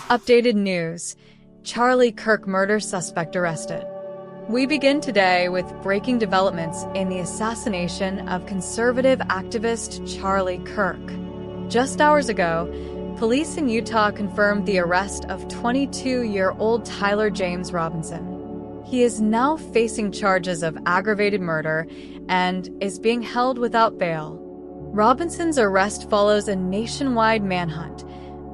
Updated news: Charlie Kirk murder suspect arrested. We begin today with breaking developments in the assassination of conservative activist Charlie Kirk. Just hours ago, police in Utah confirmed the arrest of 22-year-old Tyler James Robinson. He is now facing charges of aggravated murder and is being held without bail. Robinson's arrest follows a nationwide manhunt,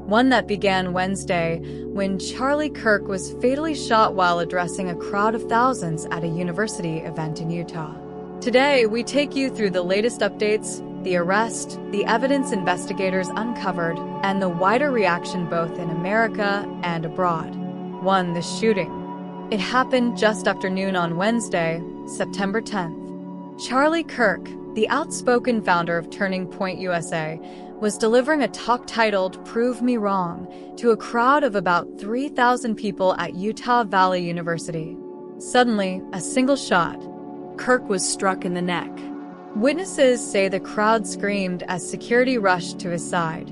one that began Wednesday when Charlie Kirk was fatally shot while addressing a crowd of thousands at a university event in Utah. Today, we take you through the latest updates, the arrest, the evidence investigators uncovered, and the wider reaction both in America and abroad. 1. The shooting. It happened just after noon on Wednesday, September 10th. Charlie Kirk, the outspoken founder of Turning Point USA, was delivering a talk titled "Prove Me Wrong" to a crowd of about 3,000 people at Utah Valley University. Suddenly, a single shot. Kirk was struck in the neck. Witnesses say the crowd screamed as security rushed to his side.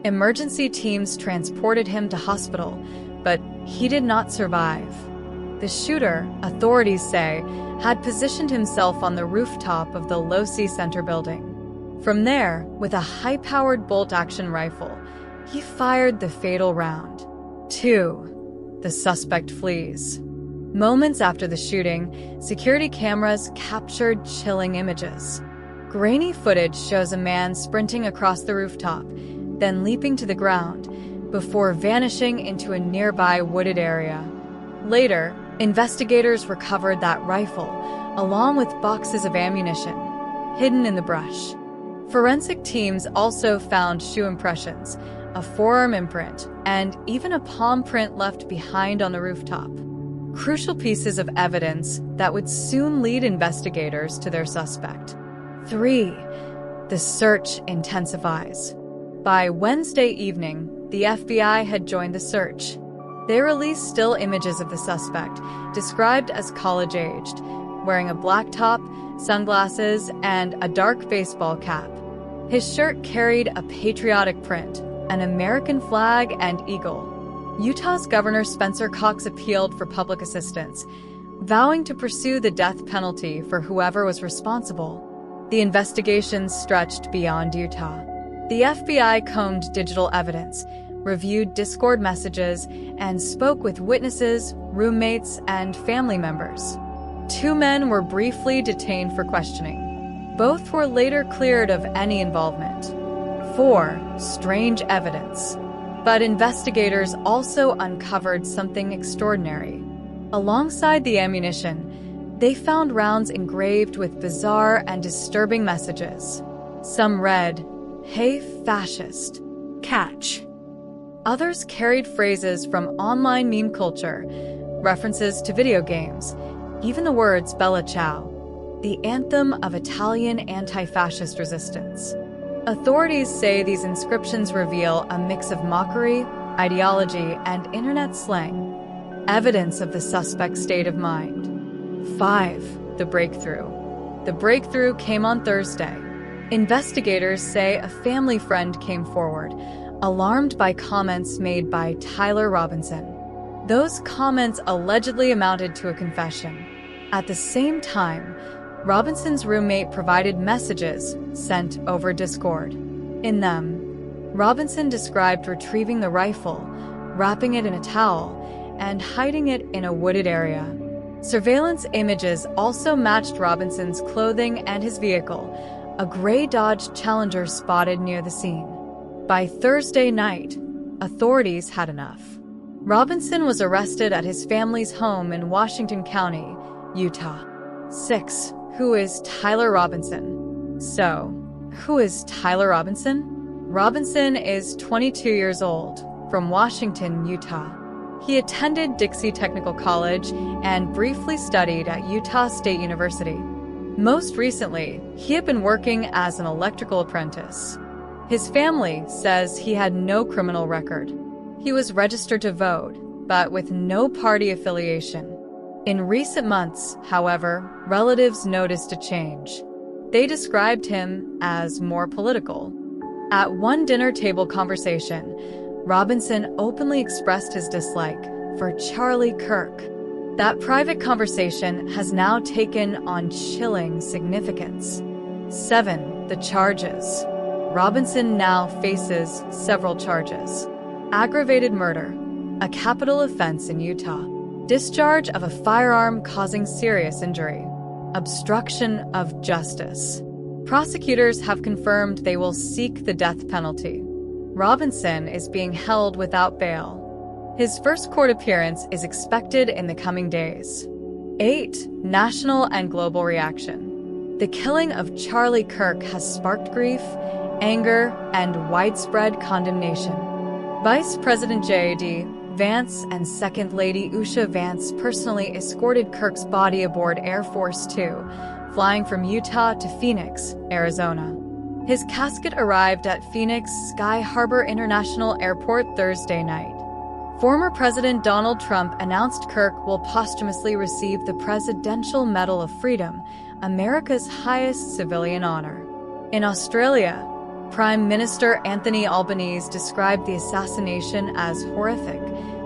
Emergency teams transported him to hospital, but he did not survive. The shooter, authorities say, had positioned himself on the rooftop of the Losi Center building. From there, with a high-powered bolt-action rifle, he fired the fatal round. 2. The suspect flees. Moments after the shooting, security cameras captured chilling images. Grainy footage shows a man sprinting across the rooftop, then leaping to the ground, before vanishing into a nearby wooded area. Later, investigators recovered that rifle, along with boxes of ammunition, hidden in the brush. Forensic teams also found shoe impressions, a forearm imprint, and even a palm print left behind on the rooftop. Crucial pieces of evidence that would soon lead investigators to their suspect. 3. The search intensifies. By Wednesday evening, the FBI had joined the search. They released still images of the suspect, described as college-aged, wearing a black top, sunglasses, and a dark baseball cap. His shirt carried a patriotic print, an American flag and eagle. Utah's Governor Spencer Cox appealed for public assistance, vowing to pursue the death penalty for whoever was responsible. The investigation stretched beyond Utah. The FBI combed digital evidence, reviewed Discord messages, and spoke with witnesses, roommates, and family members. 2 men were briefly detained for questioning. Both were later cleared of any involvement. 4. Strange evidence. But investigators also uncovered something extraordinary. Alongside the ammunition, they found rounds engraved with bizarre and disturbing messages. Some read, "Hey, fascist. Catch." Others carried phrases from online meme culture, references to video games, even the words Bella Ciao, the anthem of Italian anti-fascist resistance. Authorities say these inscriptions reveal a mix of mockery, ideology, and internet slang, evidence of the suspect's state of mind. 5. The breakthrough. The breakthrough came on Thursday. Investigators say a family friend came forward, alarmed by comments made by Tyler Robinson. Those comments allegedly amounted to a confession. At the same time, Robinson's roommate provided messages sent over Discord. In them, Robinson described retrieving the rifle, wrapping it in a towel, and hiding it in a wooded area. Surveillance images also matched Robinson's clothing and his vehicle, a gray Dodge Challenger spotted near the scene. By Thursday night, authorities had enough. Robinson was arrested at his family's home in Washington County, Utah. 6. Who is Tyler Robinson? So, who is Tyler Robinson? Robinson is 22 years old, from Washington, Utah. He attended Dixie Technical College and briefly studied at Utah State University. Most recently, he had been working as an electrical apprentice. His family says he had no criminal record. He was registered to vote, but with no party affiliation. In recent months, however, relatives noticed a change. They described him as more political. At one dinner table conversation, Robinson openly expressed his dislike for Charlie Kirk. That private conversation has now taken on chilling significance. 7. The charges. Robinson now faces several charges. Aggravated murder, a capital offense in Utah. Discharge of a firearm causing serious injury. Obstruction of justice. Prosecutors have confirmed they will seek the death penalty. Robinson is being held without bail. His first court appearance is expected in the coming days. 8. National and global reaction. The killing of Charlie Kirk has sparked grief, anger, and widespread condemnation. Vice President J.D. Vance and Second Lady Usha Vance personally escorted Kirk's body aboard Air Force Two, flying from Utah to Phoenix, Arizona. His casket arrived at Phoenix Sky Harbor International Airport Thursday night. Former President Donald Trump announced Kirk will posthumously receive the Presidential Medal of Freedom, America's highest civilian honor. In Australia, Prime Minister Anthony Albanese described the assassination as horrific,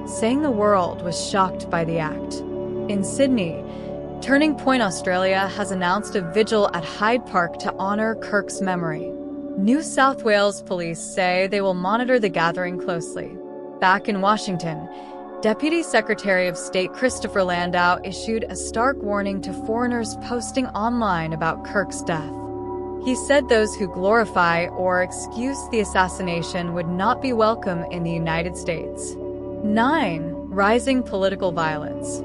saying the world was shocked by the act. In Sydney, Turning Point Australia has announced a vigil at Hyde Park to honor Kirk's memory. New South Wales police say they will monitor the gathering closely. Back in Washington, Deputy Secretary of State Christopher Landau issued a stark warning to foreigners posting online about Kirk's death. He said those who glorify or excuse the assassination would not be welcome in the United States. 9. Rising political violence.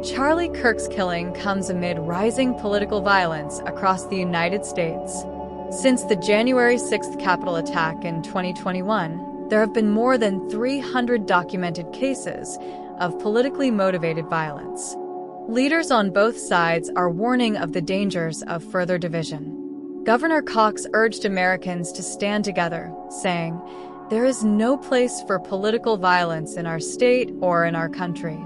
Charlie Kirk's killing comes amid rising political violence across the United States. Since the January 6th Capitol attack in 2021, there have been more than 300 documented cases of politically motivated violence. Leaders on both sides are warning of the dangers of further division. Governor Cox urged Americans to stand together, saying, "There is no place for political violence in our state or in our country."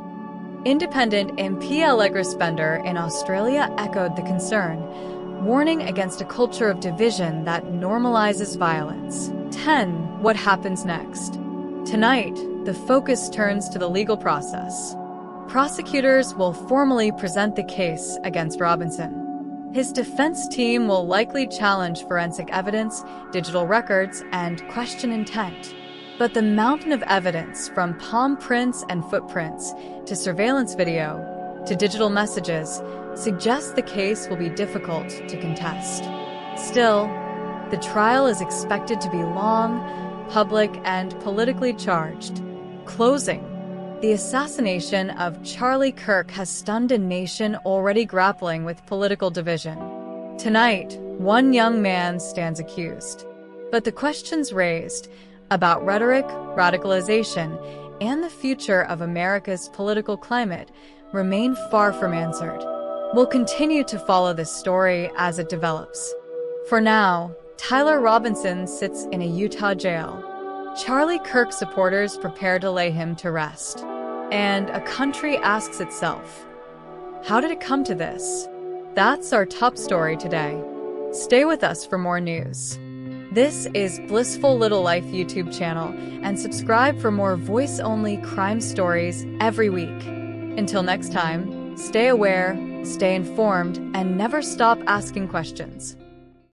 Independent MP Allegra Spender in Australia echoed the concern, warning against a culture of division that normalizes violence. 10. What happens next? Tonight, the focus turns to the legal process. Prosecutors will formally present the case against Robinson. His defense team will likely challenge forensic evidence, digital records, and question intent. But the mountain of evidence, from palm prints and footprints to surveillance video to digital messages, suggests the case will be difficult to contest. Still, the trial is expected to be long, public, and politically charged. Closing. The assassination of Charlie Kirk has stunned a nation already grappling with political division. Tonight, one young man stands accused. But the questions raised about rhetoric, radicalization, and the future of America's political climate remain far from answered. We'll continue to follow this story as it develops. For now, Tyler Robinson sits in a Utah jail. Charlie Kirk supporters prepare to lay him to rest. And a country asks itself, how did it come to this? That's our top story today. Stay with us for more news. This is Blissful Little Life YouTube channel, and subscribe for more voice-only crime stories every week. Until next time, stay aware, stay informed, and never stop asking questions.